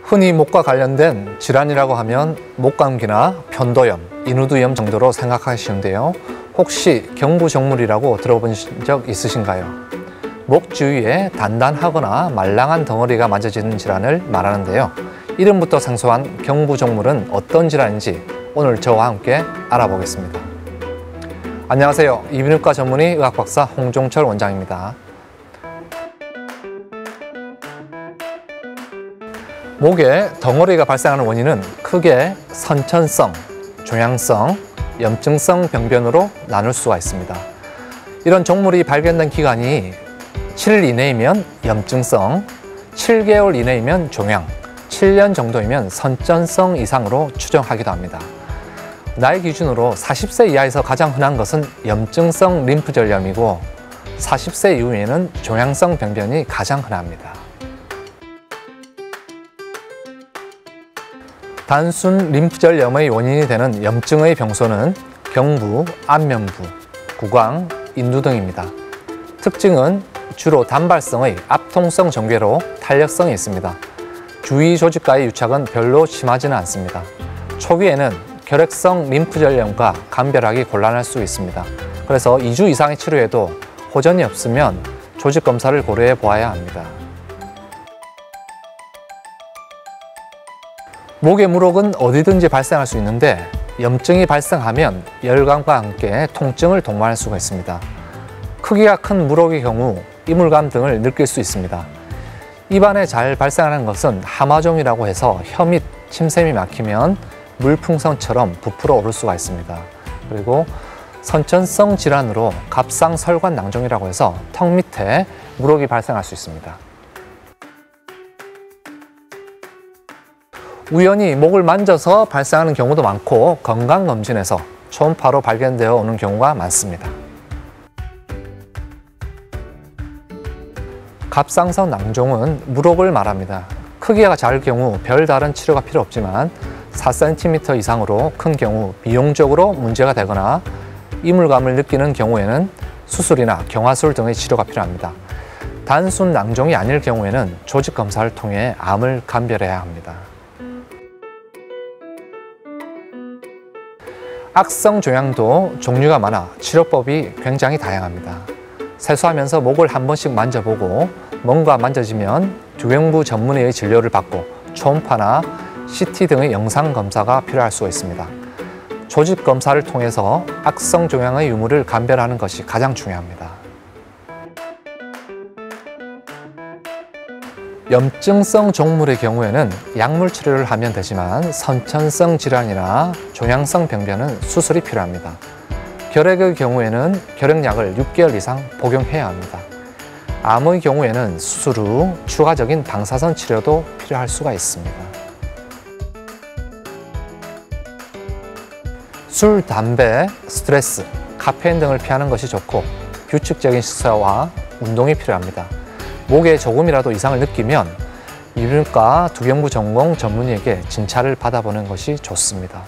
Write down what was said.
흔히 목과 관련된 질환이라고 하면 목감기나 편도염, 인후두염 정도로 생각하기 쉬운데요. 혹시 경부종물이라고 들어본 적 있으신가요? 목 주위에 단단하거나 말랑한 덩어리가 만져지는 질환을 말하는데요. 이름부터 생소한 경부종물은 어떤 질환인지 오늘 저와 함께 알아보겠습니다. 안녕하세요. 이비인후과 전문의 의학박사 홍종철 원장입니다. 목에 덩어리가 발생하는 원인은 크게 선천성, 종양성, 염증성 병변으로 나눌 수가 있습니다. 이런 종물이 발견된 기간이 7일 이내이면 염증성, 7개월 이내이면 종양, 7년 정도이면 선천성 이상으로 추정하기도 합니다. 나이 기준으로 40세 이하에서 가장 흔한 것은 염증성 림프절염이고 40세 이후에는 종양성 병변이 가장 흔합니다. 단순 림프절염의 원인이 되는 염증의 병소는 경부, 안면부, 구강, 인두 등입니다. 특징은 주로 단발성의 압통성 정궤로 탄력성이 있습니다. 주위 조직과의 유착은 별로 심하지는 않습니다. 초기에는 결핵성 림프절염과 감별하기 곤란할 수 있습니다. 그래서 2주 이상의 치료에도 호전이 없으면 조직 검사를 고려해 보아야 합니다. 목의 물혹은 어디든지 발생할 수 있는데 염증이 발생하면 열감과 함께 통증을 동반할 수가 있습니다. 크기가 큰 물혹의 경우 이물감 등을 느낄 수 있습니다. 입안에 잘 발생하는 것은 하마종이라고 해서 혀 및 침샘이 막히면 물풍선처럼 부풀어 오를 수가 있습니다. 그리고 선천성 질환으로 갑상설관낭종이라고 해서 턱 밑에 물혹이 발생할 수 있습니다. 우연히 목을 만져서 발생하는 경우도 많고 건강검진에서 초음파로 발견되어 오는 경우가 많습니다. 갑상선 낭종은 물혹을 말합니다. 크기가 작을 경우 별다른 치료가 필요 없지만 4cm 이상으로 큰 경우 비용적으로 문제가 되거나 이물감을 느끼는 경우에는 수술이나 경화술 등의 치료가 필요합니다. 단순 낭종이 아닐 경우에는 조직 검사를 통해 암을 감별해야 합니다. 악성 종양도 종류가 많아 치료법이 굉장히 다양합니다. 세수하면서 목을 한 번씩 만져보고 뭔가 만져지면 두경부 전문의의 진료를 받고 초음파나 CT 등의 영상 검사가 필요할 수가 있습니다. 조직 검사를 통해서 악성 종양의 유무를 감별하는 것이 가장 중요합니다. 염증성 종물의 경우에는 약물 치료를 하면 되지만 선천성 질환이나 종양성 병변은 수술이 필요합니다. 결핵의 경우에는 결핵약을 6개월 이상 복용해야 합니다. 암의 경우에는 수술 후 추가적인 방사선 치료도 필요할 수가 있습니다. 술, 담배, 스트레스, 카페인 등을 피하는 것이 좋고 규칙적인 식사와 운동이 필요합니다. 목에 조금이라도 이상을 느끼면 이비인후과 두경부 전공 전문의에게 진찰을 받아보는 것이 좋습니다.